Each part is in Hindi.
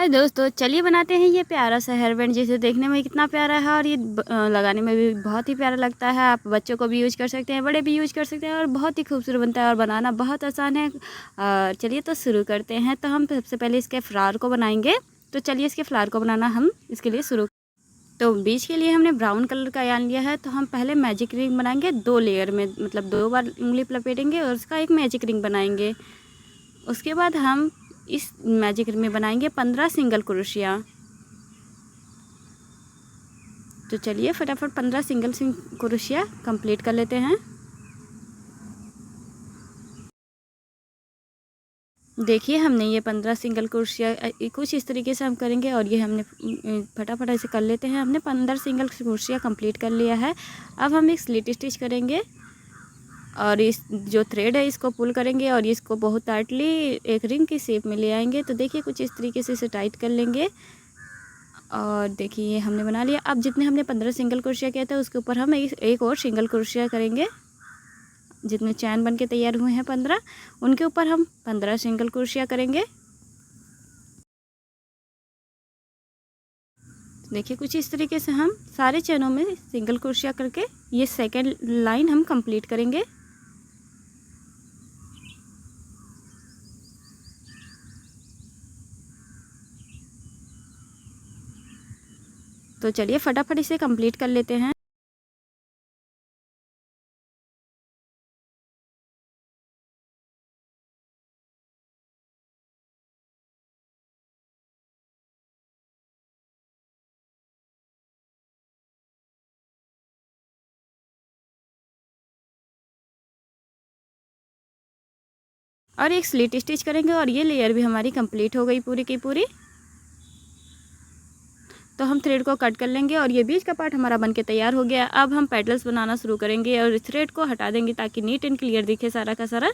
हाय दोस्तों, चलिए बनाते हैं ये प्यारा सा हेयर बैंड जिसे देखने में कितना प्यारा है और ये लगाने में भी बहुत ही प्यारा लगता है। आप बच्चों को भी यूज कर सकते हैं, बड़े भी यूज कर सकते हैं और बहुत ही खूबसूरत बनता है और बनाना बहुत आसान है। चलिए तो शुरू करते हैं। तो हम सबसे पहले इसके फ्लावर को बनाएंगे। तो चलिए इसके फ्लावर को बनाना हम इसके लिए शुरू। तो बीज के लिए हमने ब्राउन कलर का यान लिया है। तो हम पहले मैजिक रिंग बनाएंगे 2 लेयर में, मतलब 2 बार उंगली लपेटेंगे और उसका एक मैजिक रिंग बनाएंगे। उसके बाद हम इस मैजिक रिंग में बनाएंगे 15 सिंगल क्रोशिया। तो चलिए फटाफट 15 सिंगल क्रोशिया कंप्लीट कर लेते हैं। देखिए हमने ये 15 सिंगल क्रोशिया कुछ इस तरीके से हम करेंगे और ये हमने फटाफट ऐसे कर लेते हैं। हमने 15 सिंगल क्रोशिया कंप्लीट कर लिया है। अब हम एक स्लिट स्टिच करेंगे और इस जो थ्रेड है इसको पुल करेंगे और इसको बहुत टाइटली एक रिंग की शेप में ले आएंगे। तो देखिए कुछ इस तरीके से इसे टाइट कर लेंगे और देखिए ये हमने बना लिया। अब जितने हमने 15 सिंगल क्रोशिया किया था उसके ऊपर हम एक और सिंगल क्रोशिया करेंगे। जितने चैन बन के तैयार हुए हैं 15, उनके ऊपर हम 15 सिंगल क्रोशिया करेंगे। देखिए कुछ इस तरीके से हम सारे चैनों में सिंगल क्रोशिया करके ये सेकेंड लाइन हम कंप्लीट करेंगे। तो चलिए फटाफट इसे कंप्लीट कर लेते हैं। और एक स्लिट स्टिच करेंगे और ये लेयर भी हमारी कंप्लीट हो गई पूरी की पूरी। तो हम थ्रेड को कट कर लेंगे और ये बीच का पार्ट हमारा बनके तैयार हो गया। अब हम पेटल्स बनाना शुरू करेंगे और थ्रेड को हटा देंगे ताकि नीट एंड क्लियर दिखे सारा का सारा।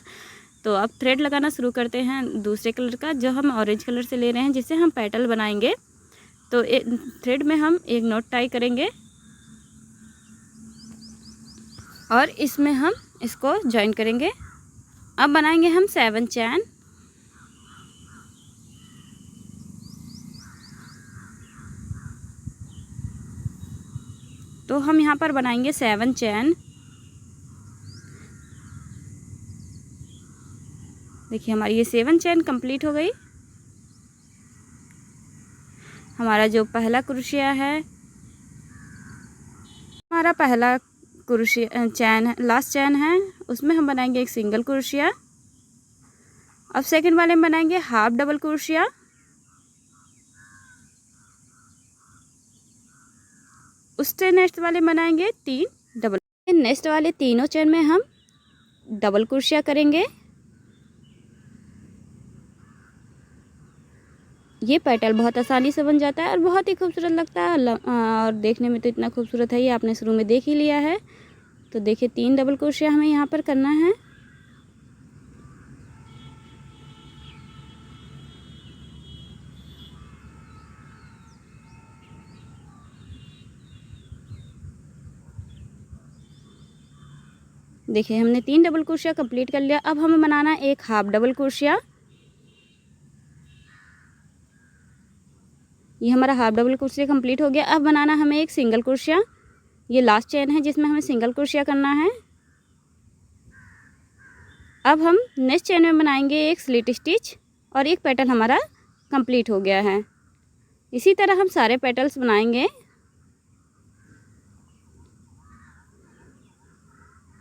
तो अब थ्रेड लगाना शुरू करते हैं दूसरे कलर का, जो हम ऑरेंज कलर से ले रहे हैं, जिससे हम पेटल बनाएंगे। तो थ्रेड में हम एक नॉट टाई करेंगे और इसमें हम इसको ज्वाइन करेंगे। अब बनाएंगे हम 7 चैन। तो हम यहाँ पर बनाएंगे 7 चैन। देखिए हमारी ये 7 चैन कंप्लीट हो गई। हमारा जो पहला क्रोशिया है, हमारा पहला क्रोशिया चैन लास्ट चैन है, उसमें हम बनाएंगे एक सिंगल क्रोशिया। अब सेकंड वाले में बनाएंगे हाफ डबल क्रोशिया। उससे नेक्स्ट वाले बनाएंगे 3 डबल। नेक्स्ट वाले तीनों चैन में हम डबल क्रोशिया करेंगे। ये पेटल बहुत आसानी से बन जाता है और बहुत ही खूबसूरत लगता है और देखने में तो इतना खूबसूरत है, ये आपने शुरू में देख ही लिया है। तो देखिए 3 डबल क्रोशिया हमें यहाँ पर करना है। देखिए हमने 3 डबल क्रोशिया कंप्लीट कर लिया। अब हमें बनाना एक हाफ डबल क्रोशिया। ये हमारा हाफ डबल क्रोशिया कंप्लीट हो गया। अब बनाना हमें एक सिंगल क्रोशिया। ये लास्ट चेन है जिसमें हमें सिंगल क्रोशिया करना है। अब हम नेक्स्ट चेन में बनाएंगे एक स्लिट स्टिच और एक पेटल हमारा कंप्लीट हो गया है। इसी तरह हम सारे पेटल्स बनाएंगे।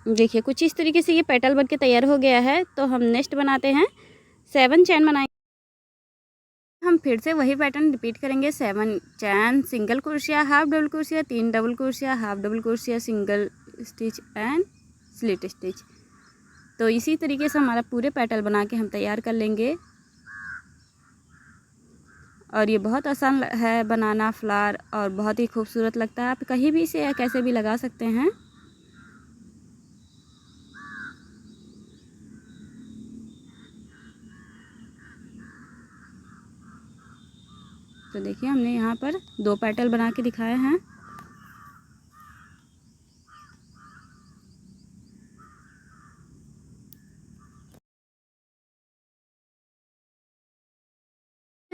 देखिए कुछ इस तरीके से ये पेटल बनके तैयार हो गया है। तो हम नेक्स्ट बनाते हैं 7 चैन बनाएंगे। हम फिर से वही पैटर्न रिपीट करेंगे। 7 chain, single crochet, half double crochet, 3 double crochet, half double crochet, single stitch and slit stitch. तो इसी तरीके से हमारा पूरे पेटल बना के हम तैयार कर लेंगे। और ये बहुत आसान है बनाना फ्लावर और बहुत ही खूबसूरत लगता है। आप कहीं भी इसे कैसे भी लगा सकते हैं। तो देखिए हमने यहाँ पर 2 पेटल बना के दिखाए हैं।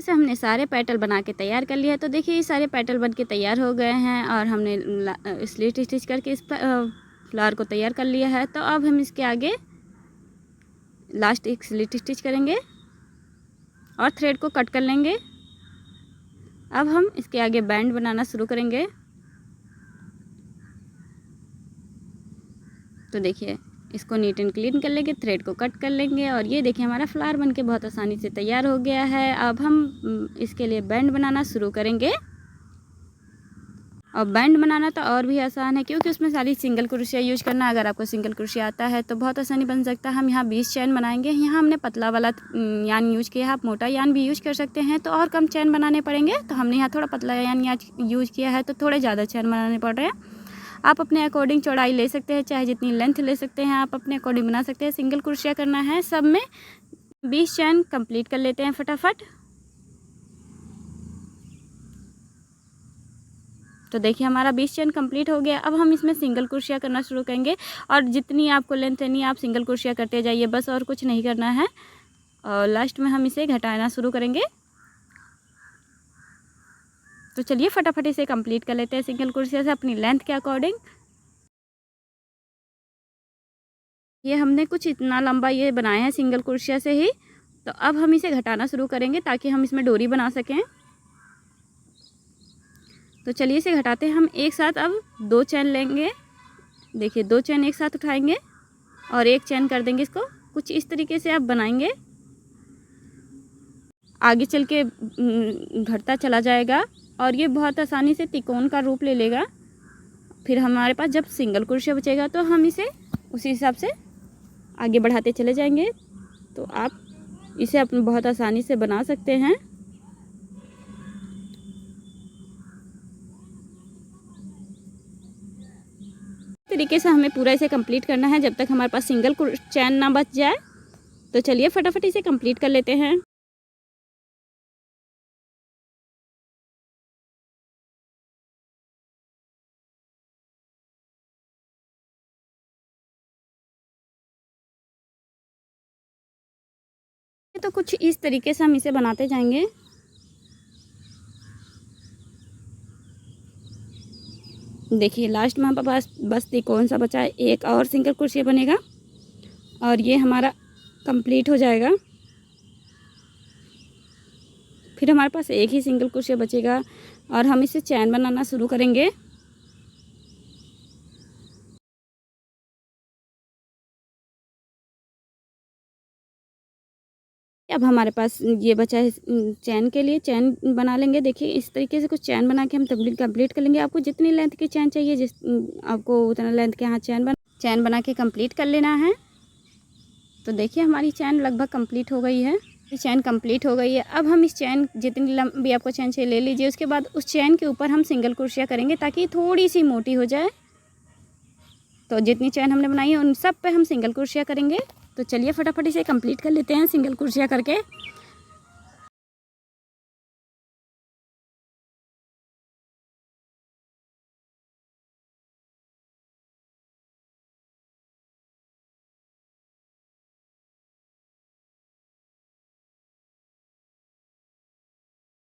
से हमने सारे पेटल बना के तैयार कर लिया है। तो देखिए ये सारे पेटल बन के तैयार हो गए हैं और हमने स्लिट स्टिच करके इस फ्लावर को तैयार कर लिया है। तो अब हम इसके आगे लास्ट एक स्लिट स्टिच करेंगे और थ्रेड को कट कर लेंगे। अब हम इसके आगे बैंड बनाना शुरू करेंगे। तो देखिए इसको नीट एंड क्लीन कर लेंगे, थ्रेड को कट कर लेंगे और ये देखिए हमारा फ्लावर बनके बहुत आसानी से तैयार हो गया है। अब हम इसके लिए बैंड बनाना शुरू करेंगे। और बैंड बनाना तो और भी आसान है क्योंकि उसमें सारी सिंगल क्रोशिया यूज करना। अगर आपको सिंगल क्रोशिया आता है तो बहुत आसानी बन सकता है। हम यहाँ 20 चैन बनाएंगे। यहाँ हमने पतला वाला यान यूज किया है, आप मोटा यान भी यूज कर सकते हैं तो और कम चैन बनाने पड़ेंगे। तो हमने यहाँ थोड़ा पतला यान यूज किया है तो थोड़े ज़्यादा चैन बनाने पड़ रहे हैं। आप अपने अकॉर्डिंग चौड़ाई ले सकते हैं, चाहे जितनी लेंथ ले सकते हैं आप अपने अकॉर्डिंग बना सकते हैं। सिंगल क्रोशिया करना है सब में। 20 चैन कंप्लीट कर लेते हैं फटाफट। तो देखिए हमारा 20 चैन कंप्लीट हो गया। अब हम इसमें सिंगल क्रोशिया करना शुरू करेंगे और जितनी आपको लेंथ लेनी है आप सिंगल क्रोशिया करते जाइए, बस और कुछ नहीं करना है। और लास्ट में हम इसे घटाना शुरू करेंगे। तो चलिए फटाफट इसे कंप्लीट कर लेते हैं सिंगल क्रोशिया से अपनी लेंथ के अकॉर्डिंग। ये हमने कुछ इतना लंबा ये बनाया है सिंगल क्रोशिया से ही। तो अब हम इसे घटाना शुरू करेंगे ताकि हम इसमें डोरी बना सकें। तो चलिए इसे घटाते हैं। हम एक साथ अब 2 चैन लेंगे। देखिए 2 चैन एक साथ उठाएंगे और एक चैन कर देंगे इसको। कुछ इस तरीके से आप बनाएंगे, आगे चल के घटता चला जाएगा और ये बहुत आसानी से त्रिकोण का रूप ले लेगा। फिर हमारे पास जब सिंगल क्रोशिया बचेगा तो हम इसे उसी हिसाब से आगे बढ़ाते चले जाएंगे। तो आप इसे अपने बहुत आसानी से बना सकते हैं। तरीके से हमें पूरा इसे कंप्लीट करना है जब तक हमारे पास सिंगल चैन ना बच जाए। तो चलिए फटाफट इसे कंप्लीट कर लेते हैं। तो कुछ इस तरीके से हम इसे बनाते जाएंगे। देखिए लास्ट में हमारे पास बस त्रिकोण सा बचा है, एक और सिंगल क्रोशिया बनेगा और ये हमारा कंप्लीट हो जाएगा। फिर हमारे पास एक ही सिंगल क्रोशिया बचेगा और हम इसे चैन बनाना शुरू करेंगे। अब हमारे पास ये बचा है चैन के लिए, चैन बना लेंगे। देखिए इस तरीके से कुछ चैन बना के हम कंप्लीट कर लेंगे। आपको जितनी लेंथ की चैन चाहिए, जिस आपको उतना लेंथ के यहाँ चैन बना के कंप्लीट कर लेना है। तो देखिए हमारी चैन लगभग कंप्लीट हो गई है। चैन कंप्लीट हो गई है। अब हम इस चैन जितनी लंबी आपको चैन चाहिए ले लीजिए। उसके बाद उस चैन के ऊपर हम सिंगल क्रोशिया करेंगे ताकि थोड़ी सी मोटी हो जाए। तो जितनी चैन हमने बनाई है उन सब पे हम सिंगल क्रोशिया करेंगे। तो चलिए फटाफट इसे कंप्लीट कर लेते हैं सिंगल क्रोशिया करके।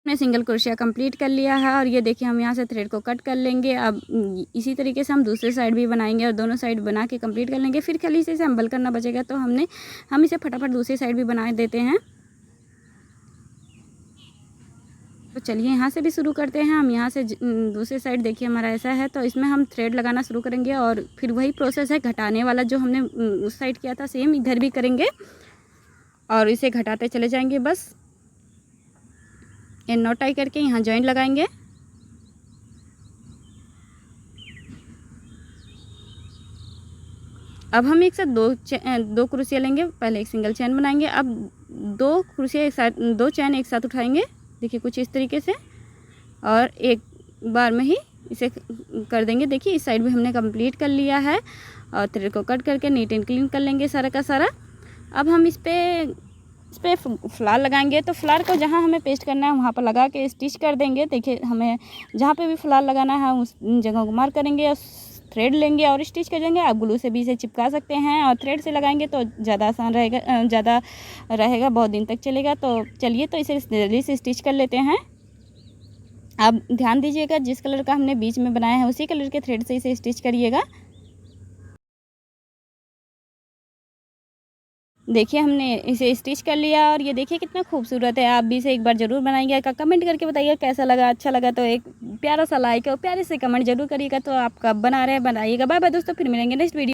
हमने सिंगल क्रोशिया कंप्लीट कर लिया है और ये देखिए हम यहाँ से थ्रेड को कट कर लेंगे। अब इसी तरीके से हम दूसरे साइड भी बनाएंगे और दोनों साइड बना के कंप्लीट कर लेंगे। फिर खाली इसे असेंबल करना बचेगा तो हम इसे फटाफट दूसरी साइड भी बना देते हैं। तो चलिए यहाँ से भी शुरू करते हैं। हम यहाँ से दूसरी साइड देखिए हमारा ऐसा है। तो इसमें हम थ्रेड लगाना शुरू करेंगे और फिर वही प्रोसेस है घटाने वाला जो हमने उस साइड किया था, सेम इधर भी करेंगे और इसे घटाते चले जाएंगे। बस ये नॉट टाई करके यहाँ जॉइंट लगाएंगे। अब हम एक साथ दो क्रोशिया लेंगे। पहले एक सिंगल चैन बनाएंगे। अब 2 क्रोशिया एक साथ, 2 चैन एक साथ उठाएंगे। देखिए कुछ इस तरीके से और एक बार में ही इसे कर देंगे। देखिए इस साइड भी हमने कंप्लीट कर लिया है और थ्रेड को कट करके नीट एंड क्लीन कर लेंगे सारा का सारा। अब हम इस पे फ्लावर लगाएंगे। तो फ्लावर को जहाँ हमें पेस्ट करना है वहाँ पर लगा के स्टिच कर देंगे। देखिए हमें जहाँ पे भी फ्लावर लगाना है उस जगह को मार्क करेंगे और थ्रेड लेंगे और स्टिच कर देंगे। आप ग्लू से भी इसे चिपका सकते हैं और थ्रेड से लगाएंगे तो ज़्यादा आसान रहेगा, ज़्यादा रहेगा, बहुत दिन तक चलेगा। तो चलिए तो इसे जल्दी से स्टिच कर लेते हैं। आप ध्यान दीजिएगा, जिस कलर का हमने बीच में बनाया है उसी कलर के थ्रेड से इसे स्टिच करिएगा। देखिए हमने इसे स्टिच कर लिया और ये देखिए कितना खूबसूरत है। आप भी इसे एक बार ज़रूर बनाइएगा, कमेंट करके बताइएगा कैसा लगा। अच्छा लगा तो एक प्यारा सा लाइक और प्यारे से कमेंट जरूर करिएगा। तो आप कब बना रहे हैं बनाइएगा। बाय बाय दोस्तों, फिर मिलेंगे नेक्स्ट वीडियो।